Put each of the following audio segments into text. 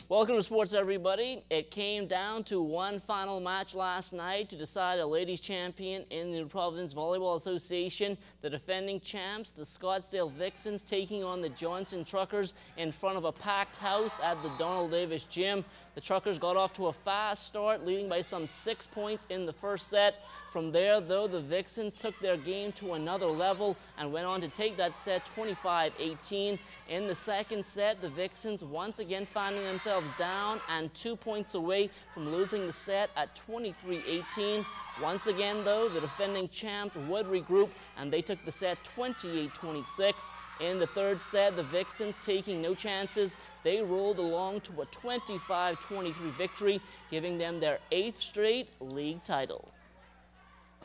Welcome to sports, everybody. It came down to one final match last night to decide a ladies champion in the Providence Volleyball Association. The defending champs, the Scottsdale Vixens, taking on the Johnson Truckers in front of a packed house at the Donald Davis Gym. The Truckers got off to a fast start, leading by some 6 points in the first set. From there, though, the Vixens took their game to another level and went on to take that set 25-18. In the second set, the Vixens once again finding themselves down and 2 points away from losing the set at 23-18. Once again, though, the defending champs would regroup and they took the set 28-26. In the third set, the Vixens, taking no chances, they rolled along to a 25-23 victory, giving them their 8th straight league title.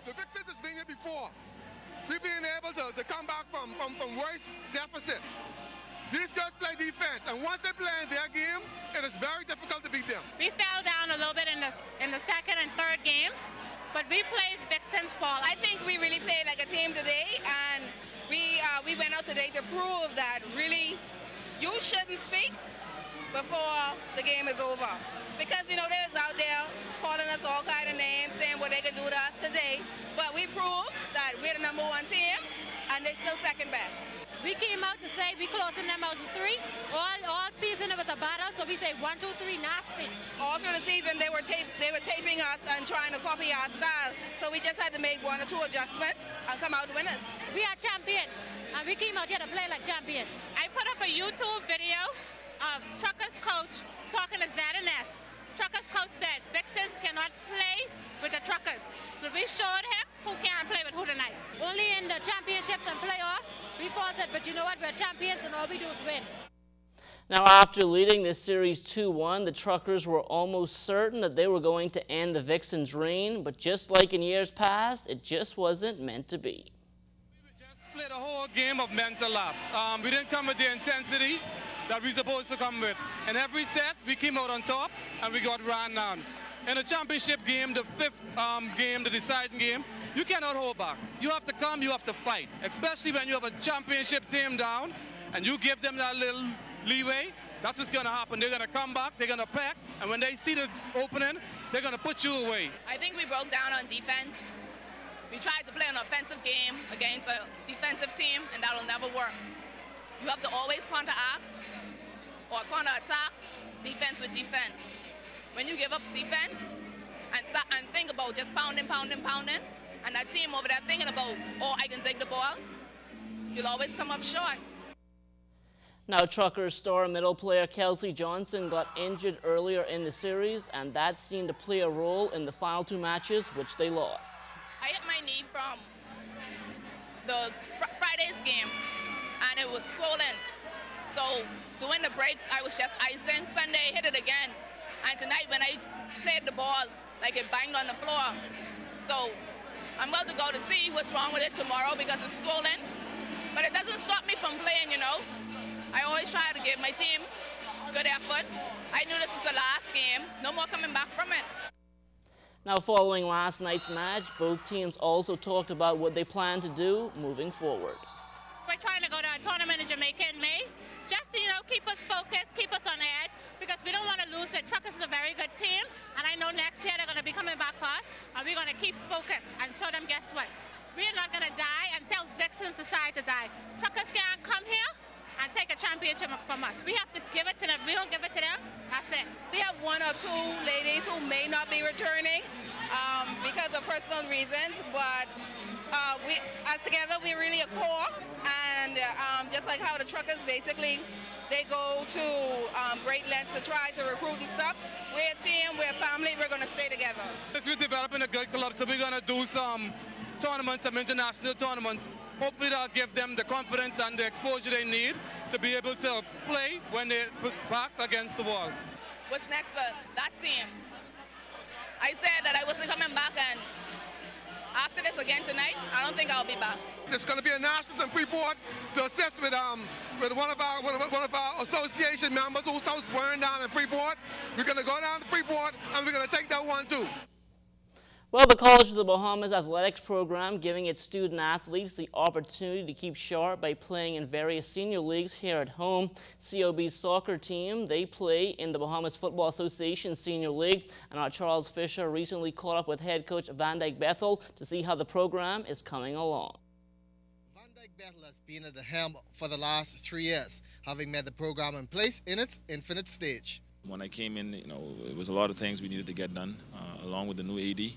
The Vixens has been here before. We've been able to come back from worse deficits. These girls play defense, and once they play in their game, it is very difficult to beat them. We fell down a little bit in the second and third games, but we played Vixens ball. I think we really played like a team today, and we went out today to prove that really you shouldn't speak before the game is over. Because, you know, they was out there calling us all kind of names, saying what they could do to us today, but we proved that we're the #1 team, and they're still second best. We came out to say we closing them out in 3. All season it was a battle, so we say 1, 2, 3, nasty. All through the season they were taping us and trying to copy our style, so we just had to make 1 or 2 adjustments and come out winners. We are champions, and we came out here to play like champions. I put up a YouTube video of Truckers coach talking to ZNS. Truckers coach said Vixens cannot play with the Truckers. So we showed him who can't play with who tonight. Only in the championships and playoffs we faltered, but you know what? We're champions and all we do is win. Now, after leading this series 2-1, the Truckers were almost certain that they were going to end the Vixens' reign, but just like in years past, it just wasn't meant to be. We just played a whole game of mental laps. We didn't come with the intensity that we're supposed to come with. In every set, we came out on top and we got ran down. In a championship game, the 5th game, the deciding game, you cannot hold back. You have to come, you have to fight, especially when you have a championship team down and you give them that little leeway. That's what's going to happen. They're going to come back, they're going to pack, and when they see the opening, they're going to put you away. I think we broke down on defense. We tried to play an offensive game against a defensive team, and that will never work. You have to always counteract or counter-attack defense with defense. When you give up defense and think about just pounding, and that team over there thinking about, oh, I can take the ball, you'll always come up short. Now, Truckers star middle player Kelsie Johnson got injured earlier in the series, and that seemed to play a role in the final 2 matches, which they lost. I hit my knee from the Friday's game, and it was swollen. So doing the breaks, I was just icing. Sunday, hit it again. And tonight, when I played the ball, like it banged on the floor. So I'm about to go to see what's wrong with it tomorrow because it's swollen. But it doesn't stop me from playing, you know. I always try to give my team good effort. I knew this was the last game. No more coming back from it. Now, following last night's match, both teams also talked about what they plan to do moving forward. We're trying to go to a tournament in Jamaica in May. Just to, you know, keep us focused, keep us on edge, because we don't want to lose it. Truckers is a very good team, and I know next year they're going to be coming back for us, and we're going to keep focused and show them, guess what? We're not going to die until Vixens decide to die. Truckers can't come here and take a championship from us. We have to give it to them. We don't give it to them, that's it. We have 1 or 2 ladies who may not be returning because of personal reasons, but as together, we're really a core, and just like how the Truckers basically, they go to great lengths to try to recruit and stuff. We're a team, we're a family, we're going to stay together. We're developing a good club, so we're going to do some tournaments, some international tournaments. Hopefully that'll give them the confidence and the exposure they need to be able to play when they put backs against the wall. What's next for that team? I said that I wasn't coming back, and after this again tonight, I don't think I'll be back. There's going to be a national in Freeport to assist with one of our association members whose house burned down in Freeport. We're going to go down to Freeport and we're going to take that one too. Well, the College of the Bahamas athletics program giving its student athletes the opportunity to keep sharp by playing in various senior leagues here at home. COB's soccer team, they play in the Bahamas Football Association Senior League, and our Charles Fisher recently caught up with head coach Van Dyke Bethel to see how the program is coming along. Van Dyke Bethel has been at the helm for the last 3 years, having made the program in place in its infinite stage. When I came in, it was a lot of things we needed to get done, along with the new AD.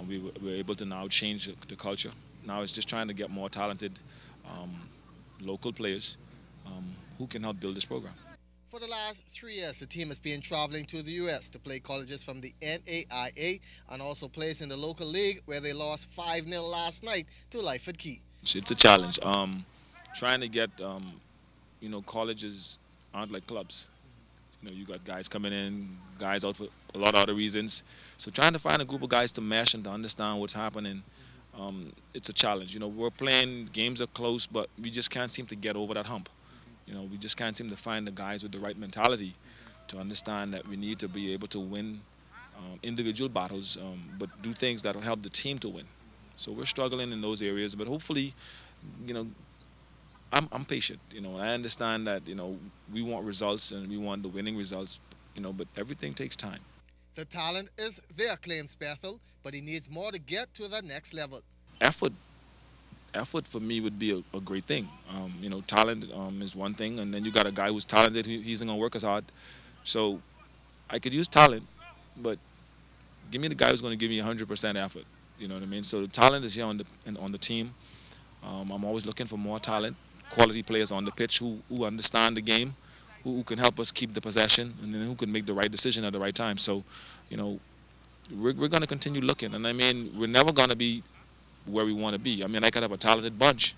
We were able to now change the culture. Now it's just trying to get more talented local players who can help build this program. For the last 3 years, the team has been traveling to the U.S. to play colleges from the NAIA and also plays in the local league where they lost 5-0 last night to Lyford Key. It's a challenge. Trying to get, colleges aren't like clubs. You got guys coming in, guys out for a lot of other reasons. So trying to find a group of guys to mesh and to understand what's happening, it's a challenge. We're playing, games are close, but we just can't seem to get over that hump. We just can't seem to find the guys with the right mentality to understand that we need to be able to win individual battles, but do things that will help the team to win. So we're struggling in those areas, but hopefully, I'm patient, and I understand that, we want results and we want the winning results, but everything takes time. The talent is there, claims Bethel, but he needs more to get to the next level. Effort for me would be a great thing. Talent is one thing, and then you got a guy who's talented, he isn't going to work as hard. So I could use talent, but give me the guy who's going to give me 100% effort, you know what I mean? So the talent is here on the team. I'm always looking for more talent. Quality players on the pitch who understand the game, who can help us keep the possession, and then who can make the right decision at the right time. So, we're going to continue looking. And I mean, we're never going to be where we want to be. I mean, I could have a talented bunch,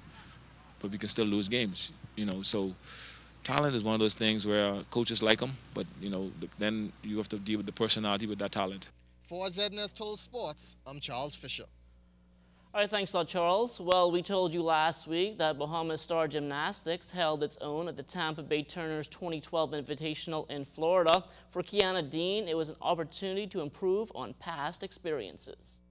but we can still lose games. So talent is one of those things where coaches like them, but then you have to deal with the personality with that talent. For ZNS Total Sports, I'm Charles Fisher. All right, thanks a lot, Charles. Well, we told you last week that Bahamas Star Gymnastics held its own at the Tampa Bay Turners 2012 Invitational in Florida. For Kianna Dean, it was an opportunity to improve on past experiences.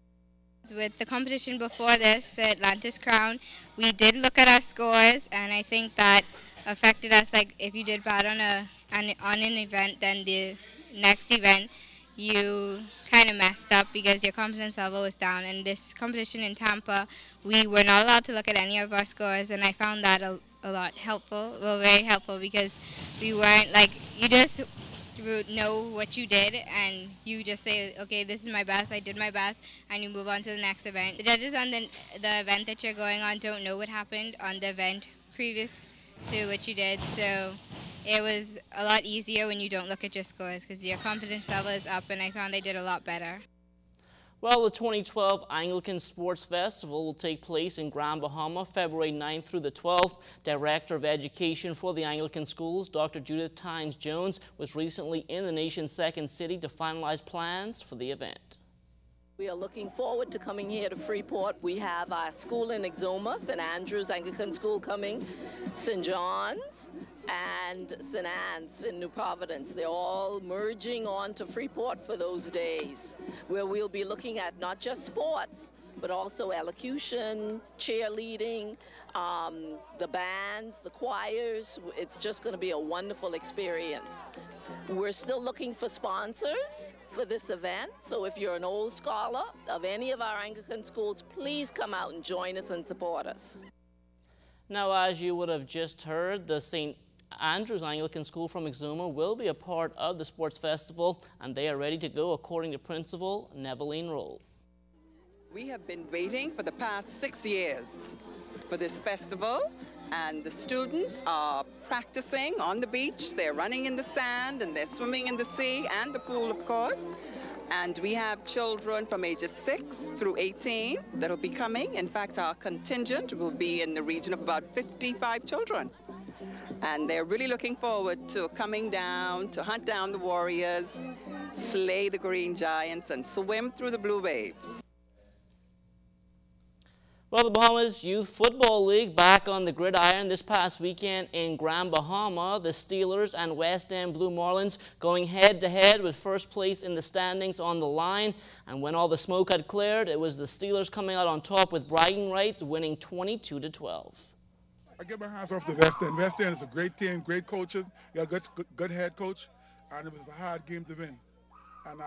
With the competition before this, the Atlantis Crown, we did look at our scores, and I think that affected us. Like, if you did bad on an event, then the next event, you kind of messed up because your confidence level was down. And this competition in Tampa, we were not allowed to look at any of our scores, and I found that a lot helpful, well, very helpful, because we weren't, like, you just know what you did, and you just say, okay, this is my best, I did my best, and you move on to the next event. The judges on the event that you're going on don't know what happened on the event previous to what you did, so it was a lot easier when you don't look at your scores because your confidence level is up, and I found I did a lot better. Well, the 2012 Anglican Sports Festival will take place in Grand Bahama, February 9th through the 12th. Director of Education for the Anglican Schools, Dr. Judith Tynes-Jones, was recently in the nation's second city to finalize plans for the event. We are looking forward to coming here to Freeport. We have our school in Exuma, St. Andrew's Anglican School coming, St. John's, and St. Anne's in New Providence. They're all merging on to Freeport for those days, where we'll be looking at not just sports, but also elocution, cheerleading, the bands, the choirs. It's just going to be a wonderful experience. We're still looking for sponsors for this event, so if you're an old scholar of any of our Anglican schools, please come out and join us and support us. Now, as you would have just heard, the St. Andrew's Anglican School from Exuma will be a part of the sports festival, and they are ready to go, according to Principal Neveline Roll. We have been waiting for the past 6 years for this festival, and the students are practicing on the beach. They're running in the sand, and they're swimming in the sea and the pool, of course. And we have children from ages 6 through 18 that will be coming. In fact, our contingent will be in the region of about 55 children. And they're really looking forward to coming down to hunt down the warriors, slay the green giants, and swim through the blue waves. Well, the Bahamas Youth Football League back on the gridiron this past weekend in Grand Bahama. The Steelers and West End Blue Marlins going head-to-head with first place in the standings on the line. And when all the smoke had cleared, it was the Steelers coming out on top with bragging rights, winning 22-12. I get my hands off the West End. West End is a great team, great coaches. You got a good head coach, and it was a hard game to win. And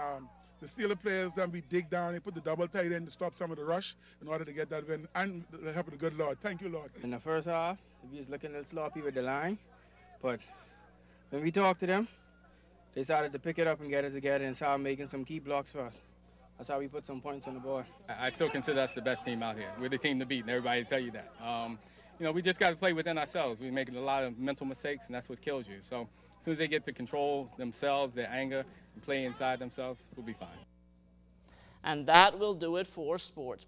the Steeler players, then we dig down, they put the double tight in to stop some of the rush in order to get that win, and the help of the good Lord. Thank you, Lord. In the first half, we was looking a little sloppy with the line, but when we talked to them, they started to pick it up and get it together and started making some key blocks for us. That's how we put some points on the board. I still consider us the best team out here. We're the team to beat, and everybody will tell you that. You know, we just got to play within ourselves. We're making a lot of mental mistakes, and that's what kills you. So as soon as they get to control themselves, their anger, and play inside themselves, we'll be fine. And that will do it for sports.